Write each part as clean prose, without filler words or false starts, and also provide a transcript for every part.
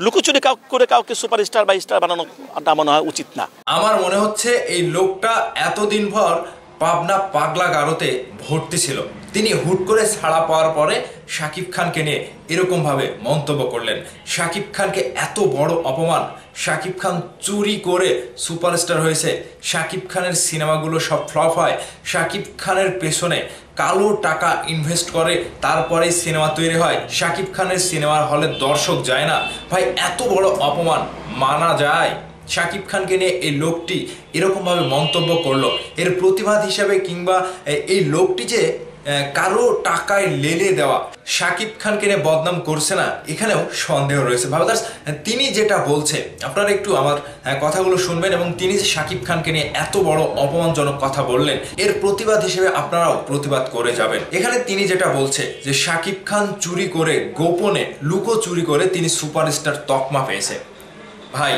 লুকোচুরি করে কাউকে সুপারস্টার বা স্টার বানানোটা মনে হয় উচিত না। আমার মনে হচ্ছে এই লোকটা এতদিন ভর পাবনা পাগলা গারোতে ভর্তি ছিল, তিনি হুট করে ছাড়া পাওয়ার পরে শাকিব খানকে নিয়ে এরকমভাবে মন্তব্য করলেন। শাকিব খানকে এত বড় অপমান, শাকিব খান চুরি করে সুপারস্টার হয়েছে, শাকিব খানের সিনেমাগুলো সব ফ্লপ হয়, শাকিব খানের পেছনে কালো টাকা ইনভেস্ট করে তারপরে সিনেমা তৈরি হয়, শাকিব খানের সিনেমার হলে দর্শক যায় না। ভাই এত বড় অপমান মানা যায়? শাকিব খানকে নিয়ে এই লোকটি এরকমভাবে মন্তব্য করলো, এর প্রতিবাদ হিসাবে কিংবা এই লোকটি যে কারো টাকায় লেলে দেওয়া শাকিব খানকে নিয়ে বদনাম করছে না, এখানেও সন্দেহ রয়েছে। ভাবাদাস তিনি যেটা বলছে, আপনারা একটু আমার কথাগুলো শুনবেন এবং তিনি যে শাকিব খানকে নিয়ে এত বড় অপমানজনক কথা বললেন এর প্রতিবাদ হিসেবে আপনারাও প্রতিবাদ করে যাবেন। এখানে তিনি যেটা বলছে যে শাকিব খান চুরি করে, গোপনে লুকো চুরি করে তিনি সুপারস্টার তকমা পেয়েছে। ভাই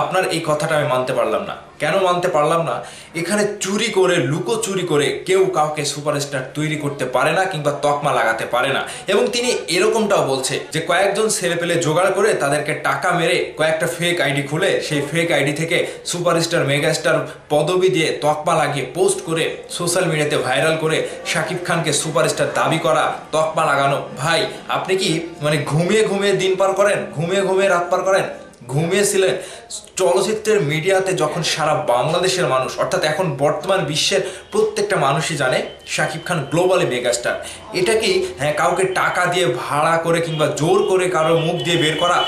আপনার এই কথাটা আমি মানতে পারলাম না। কেন মানতে পারলাম না? এখানে চুরি করে, লুকো চুরি করে কেউ কাউকে সুপারস্টার তৈরি করতে পারে না কিংবা তকমা লাগাতে পারে না। এবং তিনি এরকমটাও বলছে যে কয়েকজন ছেলে পেলে জোগাড় করে তাদেরকে টাকা মেরে কয়েকটা ফেক আইডি খুলে সেই ফেক আইডি থেকে সুপারস্টার, মেগাস্টার পদবি দিয়ে তকমা লাগিয়ে পোস্ট করে সোশ্যাল মিডিয়াতে ভাইরাল করে শাকিব খানকে সুপারস্টার দাবি করা, তকমা লাগানো। ভাই আপনি কি মানে ঘুমিয়ে ঘুমিয়ে দিন পার করেন, ঘুমিয়ে ঘুমিয়ে রাত পার করেন? ঘুমিয়েছিলেন চলচ্চিত্রের মিডিয়াতে যখন সারা বাংলাদেশের মানুষ, অর্থাৎ এখন বর্তমান বিশ্বের প্রত্যেকটা মানুষই জানে শাকিব খান গ্লোবালি মেগাস্টার। এটা কি কাউকে টাকা দিয়ে ভাড়া করে কিংবা জোর করে কারো মুখ দিয়ে বের করা?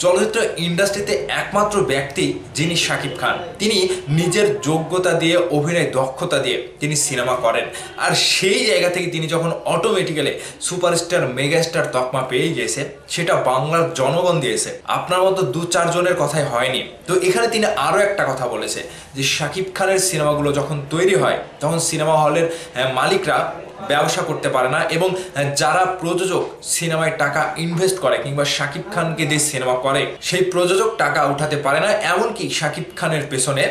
চলচ্চিত্র ইন্ডাস্ট্রিতে একমাত্র ব্যক্তি যিনি শাকিব খান, তিনি নিজের যোগ্যতা দিয়ে, অভিনয় দক্ষতা দিয়ে তিনি সিনেমা করেন। আর সেই জায়গা থেকে তিনি যখন অটোমেটিক্যালি সুপারস্টার, মেগাস্টার তকমা পেয়ে গিয়েছে, সেটা বাংলার জনগণ দিয়েছে, আপনার মতো 2-4 জনের কথাই হয়নি। তো এখানে তিনি আরও একটা কথা বলেছে যে শাকিব খানের সিনেমাগুলো যখন তৈরি হয় তখন সিনেমা হলের মালিকরা ব্যবসা করতে পারে না এবং যারা প্রযোজক সিনেমায় টাকা ইনভেস্ট করে কিংবা শাকিব খানকে যে সিনেমা করে সেই প্রযোজক টাকা উঠাতে পারে না। এমনকি শাকিব খানের পেছনে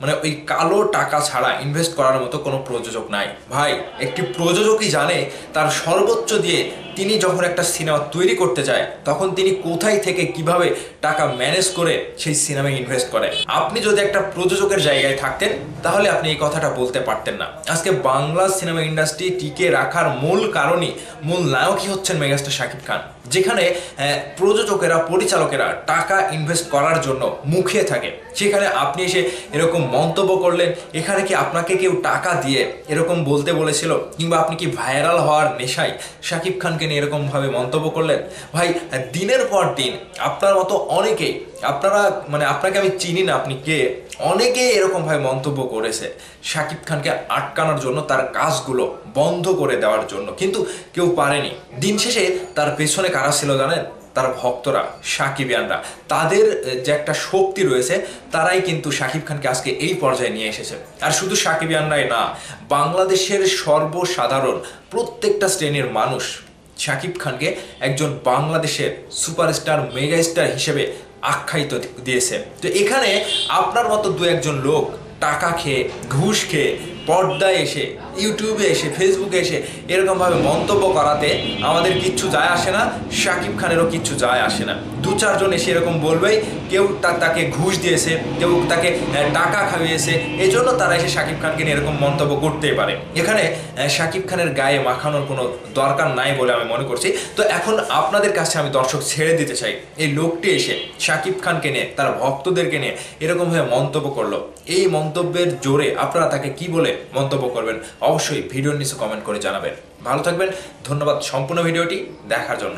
মানে ওই কালো টাকা ছাড়া ইনভেস্ট করার মতো কোনো প্রযোজক নাই। ভাই একটি প্রযোজকই জানে তার সর্বোচ্চ দিয়ে তিনি যখন একটা সিনেমা তৈরি করতে যায় তখন তিনি কোথায় থেকে কিভাবে টাকা ম্যানেজ করে সেই সিনেমায় ইনভেস্ট করে। আপনি যদি একটা প্রযোজকের জায়গায় থাকতেন তাহলে আপনি এই কথাটা বলতে পারতেন না। আজকে বাংলা সিনেমা ইন্ডাস্ট্রি টিকে রাখার মূল কারণই, মূল নায়কই হচ্ছেন মেগাস্টার শাকিব খান, যেখানে প্রযোজকেরা, পরিচালকেরা টাকা ইনভেস্ট করার জন্য মুখিয়ে থাকে, সেখানে আপনি এসে এরকম মন্তব্য করলেন। এখানে কি আপনাকে কেউ টাকা দিয়ে এরকম বলতে বলেছিল? কিংবা আপনি কি ভাইরাল হওয়ার নেশায় শাকিব খানকে নিয়ে এরকমভাবে মন্তব্য করলেন? ভাই দিনের পর দিন আপনার মতো অনেকেই, আপনারা মানে আপনাকে আমি চিনি না আপনি কে, অনেকেই এরকমভাবে মন্তব্য করেছে শাকিব খানকে আটকানোর জন্য, তার কাজগুলো বন্ধ করে দেওয়ার জন্য, কিন্তু কেউ পারেনি। দিন শেষে তার পেছনে কারা ছিল জানেন? তার ভক্তরা, সাকিবিয়ানরা। তাদের যে একটা শক্তি রয়েছে তারাই কিন্তু শাকিব খানকে আজকে এই পর্যায়ে নিয়ে এসেছে। আর শুধু সাকিবিয়ানরাই না, বাংলাদেশের সর্বসাধারণ প্রত্যেকটা শ্রেণীর মানুষ শাকিব খানকে একজন বাংলাদেশের সুপারস্টার, মেগাস্টার হিসেবে আখ্যায়িত দিয়েছে। তো এখানে আপনার মতো 2-1 লোক টাকা খেয়ে, ঘুষ খেয়ে, পর্দায় এসে, ইউটিউবে এসে, ফেসবুকে এসে এরকমভাবে মন্তব্য করাতে আমাদের কিচ্ছু যায় আসে না, শাকিব খানেরও কিচ্ছু যায় আসে না। 2-4 জন এসে এরকম বলবেই, কেউ তাকে ঘুষ দিয়েছে, কেউ তাকে টাকা খাইয়েছে, এই জন্য তারা এসে শাকিব খানকে নিয়ে এরকম মন্তব্য করতেই পারে। এখানে শাকিব খানের গায়ে মাখানোর কোনো দরকার নাই বলে আমি মনে করছি। তো এখন আপনাদের কাছে আমি দর্শক ছেড়ে দিতে চাই, এই লোকটি এসে শাকিব খানকে নিয়ে, তার ভক্তদেরকে নিয়ে এরকমভাবে মন্তব্য করলো, এই মন্তব্যের জোরে আপনারা তাকে কি বলে মন্তব্য করবেন অবশ্যই ভিডিওর নিচে কমেন্ট করে জানাবেন। ভালো থাকবেন, ধন্যবাদ সম্পূর্ণ ভিডিওটি দেখার জন্য।